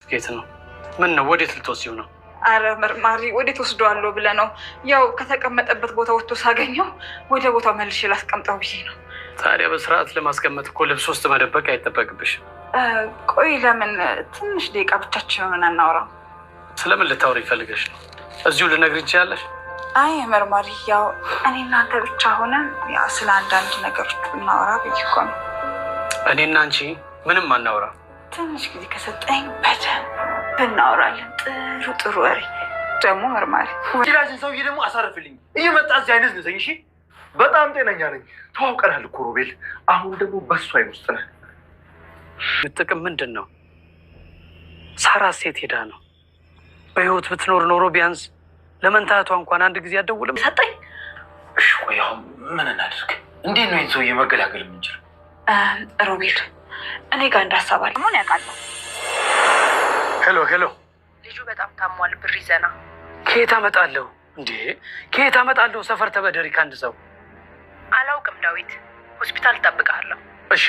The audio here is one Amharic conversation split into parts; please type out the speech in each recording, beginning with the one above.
የት ነው? ምን ነው? ወዴት ልትወስጂው ነው? አረ መርማሪ ወዴት ወስደዋለሁ ብለህ ነው? ያው ከተቀመጠበት ቦታ ወጥቶ ሳገኘው ወደ ቦታው መልሼ ላስቀምጠው ብዬ ነው። ታዲያ በስርዓት ለማስቀመጥ እኮ ልብስ ውስጥ መደበቅ አይጠበቅብሽም። ቆይ ለምን ትንሽ ደቂቃ ብቻችንን እናውራ? ስለምን ልታወሪ ፈልገሽ ነው? እዚሁ ልነግር ይችላልሽ? አይ መርማሪ፣ ያው እኔ እናንተ ብቻ ሆነን ያው ስለ አንዳንድ ነገሮች እናወራ ብዬ እኮ ነው። እኔና አንቺ ምንም አናወራ። ትንሽ ጊዜ ከሰጠኝ በደንብ እናወራለን። ጥሩ ጥሩ ወሬ ደግሞ መርማሪ። ሌላችን ሰውዬ ደግሞ አሳርፍልኝ እየመጣ እዚህ አይነት ነኝ። እሺ በጣም ጤነኛ ነኝ። ተዋውቀናል እኮ ሮቤል። አሁን ደግሞ በሱ አይን ውስጥ ነህ። ጥቅም ምንድን ነው? ሳራ ሴት ሄዳ ነው። በህይወት ብትኖር ኖሮ ቢያንስ ለመንታቷ እንኳን አንድ ጊዜ አደውልም ሰጠኝ። እሺ ቆይ አሁን ምን እናድርግ? እንዴት ነው ይህን ሰውዬ መገላገል የምንችል? ሮቤል እኔ ጋር እንዳሳባል መሆን ያውቃለሁ። ሄሎ ሄሎ፣ ልጁ በጣም ታሟል። ብር ይዘና። ከየት አመጣለሁ እንዴ? ከየት አመጣለሁ? ሰፈር ተበደሪ ከአንድ ሰው አላውቅም። ዳዊት ሆስፒታል እጠብቅሃለሁ። እሺ።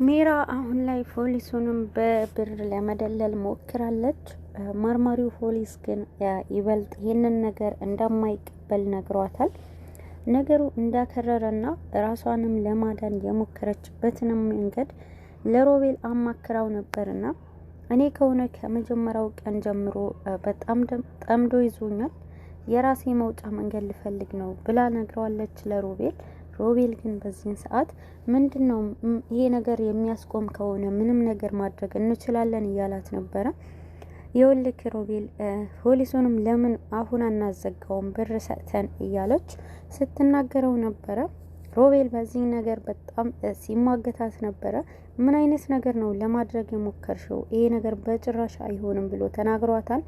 ሜራ አሁን ላይ ፖሊሱንም በብር ለመደለል ሞክራለች። መርማሪው ፖሊስ ግን ይበልጥ ይህንን ነገር እንደማይቀበል ነግሯታል። ነገሩ እንዳከረረና ራሷንም ለማዳን የሞከረችበትንም መንገድ ለሮቤል አማክራው ነበርና እኔ ከሆነ ከመጀመሪያው ቀን ጀምሮ በጣም ጠምዶ ይዞኛል፣ የራሴ መውጫ መንገድ ልፈልግ ነው ብላ ነግረዋለች ለሮቤል። ሮቤል ግን በዚህን ሰዓት ምንድነው ይሄ ነገር የሚያስቆም ከሆነ ምንም ነገር ማድረግ እንችላለን እያላት ነበረ። የወልክ ሮቤል ፖሊሱንም ለምን አሁን አናዘጋውም ብር ሰጥተን እያለች ስትናገረው ነበረ። ሮቤል በዚህ ነገር በጣም ሲሟገታት ነበረ። ምን አይነት ነገር ነው ለማድረግ የሞከርሽው? ይሄ ነገር በጭራሽ አይሆንም ብሎ ተናግሯታል።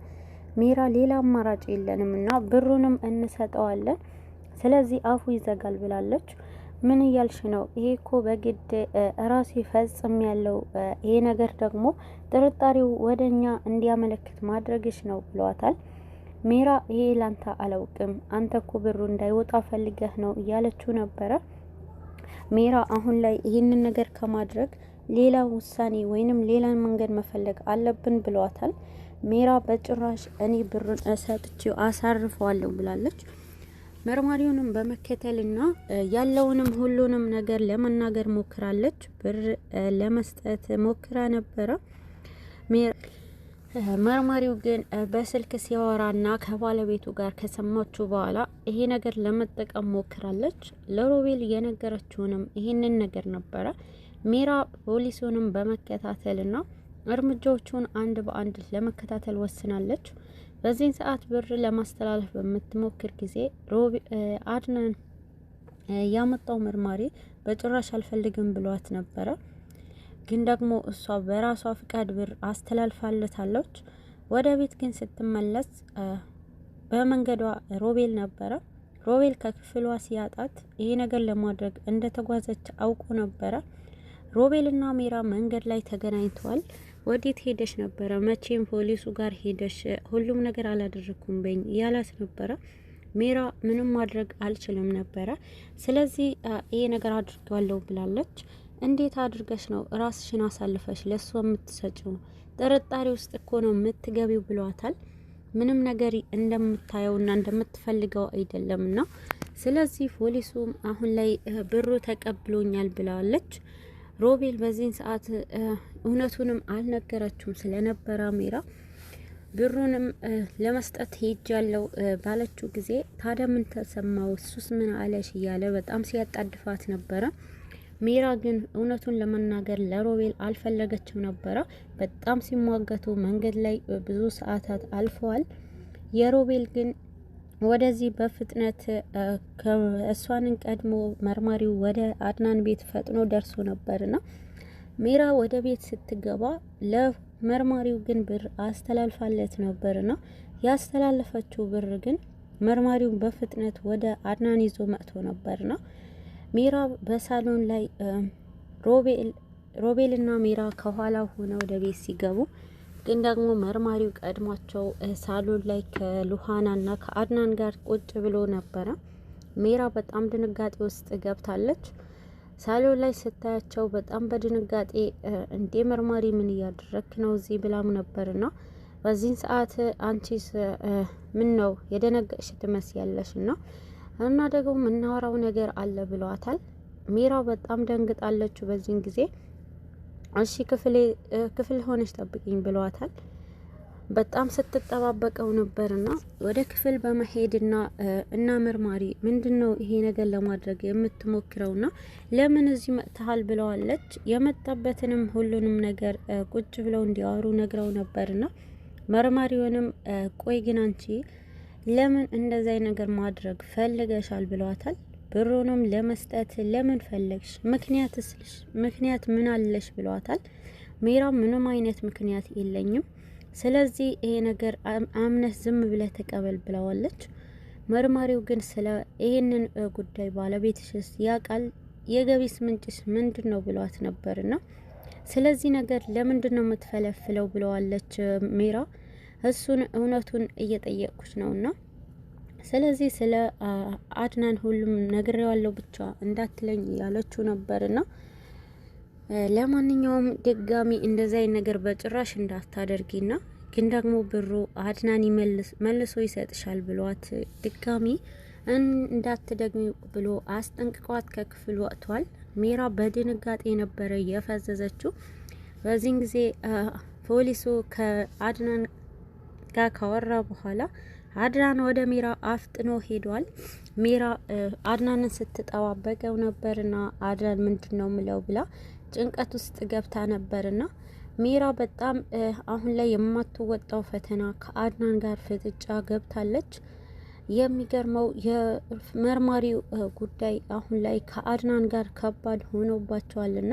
ሜራ ሌላ አማራጭ የለንም እና ብሩንም እንሰጠዋለን፣ ስለዚህ አፉ ይዘጋል ብላለች። ምን እያልሽ ነው? ይሄ እኮ በግድ ራሱ ይፈጽም ያለው ይሄ ነገር ደግሞ ጥርጣሬው ወደኛ እንዲያመለክት ማድረግሽ ነው ብሏታል። ሜራ ይሄ ላንተ አላውቅም፣ አንተ እኮ ብሩ እንዳይወጣ ፈልገህ ነው እያለችው ነበረ። ሜራ አሁን ላይ ይህንን ነገር ከማድረግ ሌላ ውሳኔ ወይንም ሌላ መንገድ መፈለግ አለብን ብሏታል። ሜራ በጭራሽ እኔ ብሩን እሰጥቼው አሳርፈዋለሁ ብላለች። መርማሪውንም በመከተልና ያለውንም ሁሉንም ነገር ለመናገር ሞክራለች። ብር ለመስጠት ሞክራ ነበረ። መርማሪው ግን በስልክ ሲያወራና ከባለቤቱ ጋር ከሰማችሁ በኋላ ይሄ ነገር ለመጠቀም ሞክራለች። ለሮቤል የነገረችውንም ይሄንን ነገር ነበረ። ሜራ ፖሊሱንም በመከታተልና እርምጃዎቹን አንድ በአንድ ለመከታተል ወስናለች። በዚህን ሰዓት ብር ለማስተላለፍ በምትሞክር ጊዜ አድናን ያመጣው መርማሪ በጭራሽ አልፈልግም ብሏት ነበረ። ግን ደግሞ እሷ በራሷ ፍቃድ ብር አስተላልፋለታለች። ወደ ቤት ግን ስትመለስ በመንገዷ ሮቤል ነበረ። ሮቤል ከክፍሏ ሲያጣት ይሄ ነገር ለማድረግ እንደተጓዘች አውቆ ነበረ። ሮቤልና ሜራ መንገድ ላይ ተገናኝተዋል። ወዴት ሄደሽ ነበረ? መቼም ፖሊሱ ጋር ሄደሽ ሁሉም ነገር አላደረኩም በኝ ያላት ነበረ። ሜራ ምንም ማድረግ አልችልም ነበረ፣ ስለዚህ ይሄ ነገር አድርጋለሁ ብላለች። እንዴት አድርገሽ ነው ራስሽን አሳልፈሽ ለሱ የምትሰጪው? ጥርጣሬ ውስጥ እኮ ነው የምትገቢው ብሏታል። ምንም ነገር እንደምታየውና እንደምትፈልገው አይደለምና ስለዚህ ፖሊሱም አሁን ላይ ብሩ ተቀብሎኛል ብላለች። ሮቤል በዚህን ሰዓት እውነቱንም አልነገረችውም ስለነበረ ሜራ ብሩንም ለመስጠት ሄጃለሁ ባለችው ጊዜ ታዲያ ምን ተሰማው? እሱስ ምን አለሽ? እያለ በጣም ሲያጣድፋት ነበረ። ሜራ ግን እውነቱን ለመናገር ለሮቤል አልፈለገችም ነበረ። በጣም ሲሟገቱ መንገድ ላይ ብዙ ሰዓታት አልፈዋል። የሮቤል ግን ወደዚህ በፍጥነት እሷንን ቀድሞ መርማሪው ወደ አድናን ቤት ፈጥኖ ደርሶ ነበርና ሜራ ወደ ቤት ስትገባ ለመርማሪው ግን ብር አስተላልፋለት ነበርና ያስተላለፈችው ብር ግን መርማሪው በፍጥነት ወደ አድናን ይዞ መጥቶ ነበርና ሜራ በሳሎን ላይ ሮቤልና ሜራ ከኋላ ሆነው ወደ ቤት ሲገቡ ግን ደግሞ መርማሪው ቀድሟቸው ሳሎን ላይ ከሉሃናና ከአድናን ጋር ቁጭ ብሎ ነበረ። ሜራ በጣም ድንጋጤ ውስጥ ገብታለች። ሳሎን ላይ ስታያቸው በጣም በድንጋጤ እንዴ መርማሪ ምን እያደረክ ነው እዚህ ብላም ነበርና በዚህን ሰዓት አንቺስ ምን ነው የደነገጥሽ ትመስያለሽ እና ደግሞ የምናወራው ነገር አለ ብለዋታል። ሜራ በጣም ደንግጣለች በዚህን ጊዜ። እሺ ክፍል ሆነሽ ጠብቂኝ ብለዋታል። በጣም ስትጠባበቀው ነበርና ወደ ክፍል በመሄድና እና መርማሪ ምንድነው ይሄ ነገር ለማድረግ የምትሞክረውና ለምን እዚህ መጥተሃል ብለዋለች። የመጣበትንም ሁሉንም ነገር ቁጭ ብለው እንዲያወሩ ነግረው ነበርና መርማሪውንም ቆይ ግን አንቺ ለምን እንደዛይ ነገር ማድረግ ፈልገሻል ብለዋታል። ብሩንም ለመስጠት ለምን ፈለግሽ? ምክንያት ምን አለሽ ብለዋታል። ሜራ ምንም አይነት ምክንያት የለኝም፣ ስለዚህ ይሄ ነገር አምነህ ዝም ብለህ ተቀበል ብለዋለች። መርማሪው ግን ስለ ይሄንን ጉዳይ ባለቤትሽስ ያውቃል? የገቢስ ምንጭስ ምንድነው ብለዋት ነበርና ስለዚህ ነገር ለምንድን ነው የምትፈለፍለው ብለዋለች ሜራ። እሱን እውነቱን እየጠየቅኩሽ ነውና ስለዚህ ስለ አድናን ሁሉም ነግሬዋለሁ ብቻ እንዳትለኝ ያለችው ነበርና ለማንኛውም ድጋሚ እንደዛይ ነገር በጭራሽ እንዳታደርጊና ግን ደግሞ ብሩ አድናን መልሶ ይሰጥሻል ብሏት ድጋሚ እንዳትደግሚ ብሎ አስጠንቅቋት ከክፍል ወጥቷል። ሜራ በድንጋጤ ነበረ የፈዘዘችው። በዚህን ጊዜ ፖሊሱ ከአድናን ጋር ካወራ በኋላ አድናን ወደ ሜራ አፍጥኖ ሄዷል። ሜራ አድናንን ስትጠባበቀው ነበርና አድናን ምንድነው ምለው ብላ ጭንቀት ውስጥ ገብታ ነበርና ሜራ በጣም አሁን ላይ የማትወጣው ፈተና ከአድናን ጋር ፍጥጫ ገብታለች። የሚገርመው የመርማሪው ጉዳይ አሁን ላይ ከአድናን ጋር ከባድ ሆኖባቸዋልና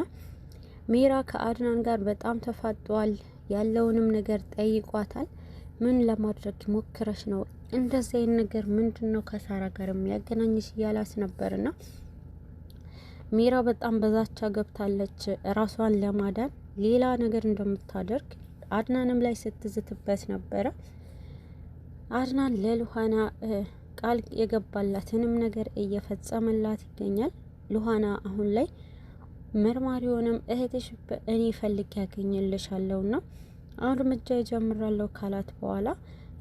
ሜራ ከአድናን ጋር በጣም ተፋጧል። ያለውንም ነገር ጠይቋታል። ምን ለማድረግ ሞክረሽ ነው እንደዚህ ነገር ምንድነው ከሳራ ጋር የሚያገናኝሽ እያላስ ነበርና ሜራ በጣም በዛቻ ገብታለች። ራሷን ለማዳን ሌላ ነገር እንደምታደርግ አድናንም ላይ ስትዝትበት ነበረ። አድናን ለሉሃና ቃል የገባላትንም ነገር እየፈጸመላት ይገኛል። ሉሃና አሁን ላይ መርማሪውንም እህትሽ እኔ ፈልግ ያገኝልሻለሁና አሁን እርምጃ ይጀምራለሁ ካላት በኋላ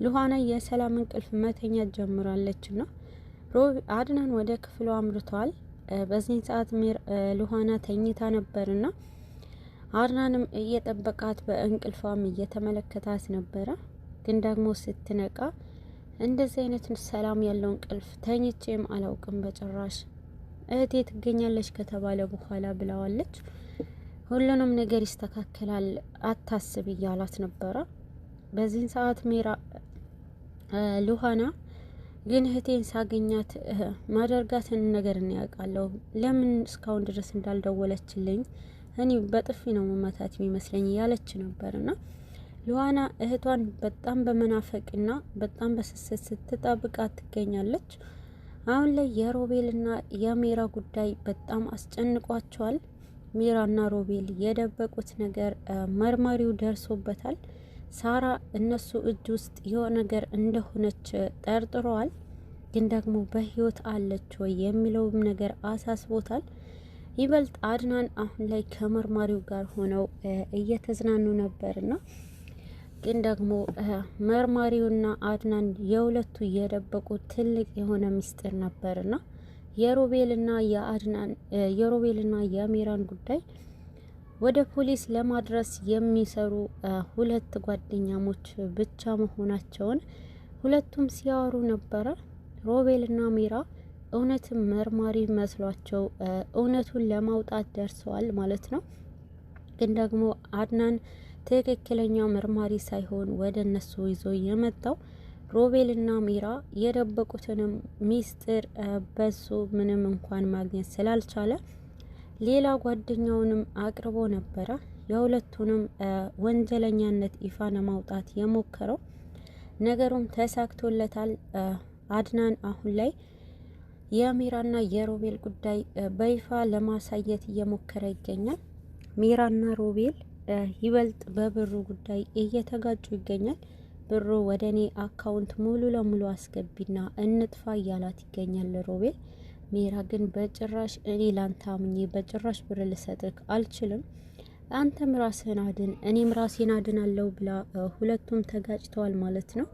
ሉሃና የሰላም እንቅልፍ መተኛት ጀምራለችና አድናን ወደ ክፍሉ አምርቷል። በዚህ ሰዓት ሉሃና ተኝታ ነበርና አድናንም እየጠበቃት በእንቅልፏም እየተመለከታት ነበረ። ግን ደግሞ ስትነቃ እንደዚህ አይነት ሰላም ያለው እንቅልፍ ተኝቼም አላውቅም በጭራሽ እህቴ ትገኛለች ከተባለ በኋላ ብለዋለች። ሁሉንም ነገር ይስተካከላል አታስብ እያላት ነበረ። በዚህ ሰዓት ሜራ ሉሃና ግን እህቴን ሳገኛት ማደርጋትን ነገር ያውቃለሁ፣ ለምን እስካሁን ድረስ እንዳልደወለችልኝ እኔ በጥፊ ነው መመታት የሚመስለኝ ያለች ነበርና ሉሃና እህቷን በጣም በመናፈቅና በጣም በስስት ስትጠብቃት ትገኛለች። አሁን ላይ የሮቤልና የሜራ ጉዳይ በጣም አስጨንቋቸዋል። ሜራና ሮቤል የደበቁት ነገር መርማሪው ደርሶበታል። ሳራ እነሱ እጅ ውስጥ የሆነ ነገር እንደሆነች ጠርጥረዋል። ግን ደግሞ በህይወት አለች ወይ የሚለውም ነገር አሳስቦታል። ይበልጥ አድናን አሁን ላይ ከመርማሪው ጋር ሆነው እየተዝናኑ ነበርና ግን ደግሞ መርማሪውና አድናን የሁለቱ የደበቁት ትልቅ የሆነ ምስጢር ነበርና የሮቤልና የሜራን ጉዳይ ወደ ፖሊስ ለማድረስ የሚሰሩ ሁለት ጓደኛሞች ብቻ መሆናቸውን ሁለቱም ሲያወሩ ነበረ። ሮቤልና ሜራ እውነትም መርማሪ መስሏቸው እውነቱን ለማውጣት ደርሰዋል ማለት ነው። ግን ደግሞ አድናን ትክክለኛ መርማሪ ሳይሆን ወደ እነሱ ይዞ የመጣው ሮቤልና ሜራ የደበቁትንም ሚስጥር በሱ ምንም እንኳን ማግኘት ስላልቻለ ሌላ ጓደኛውንም አቅርቦ ነበረ። የሁለቱንም ወንጀለኛነት ይፋ ለማውጣት የሞከረው ነገሩም ተሳክቶለታል። አድናን አሁን ላይ የሜራና የሮቤል ጉዳይ በይፋ ለማሳየት እየሞከረ ይገኛል። ሜራና ሮቤል ይበልጥ በብሩ ጉዳይ እየተጋጩ ይገኛል። ብሩ ወደ እኔ አካውንት ሙሉ ለሙሉ አስገቢና እንጥፋ እያላት ይገኛል ሮቤል። ሜራ ግን በጭራሽ እኔ ላንተ አምኜ በጭራሽ ብር ልሰጥክ አልችልም፣ አንተም ራስህን አድን እኔም ራሴን አድናለሁ ብላ ሁለቱም ተጋጭተዋል ማለት ነው።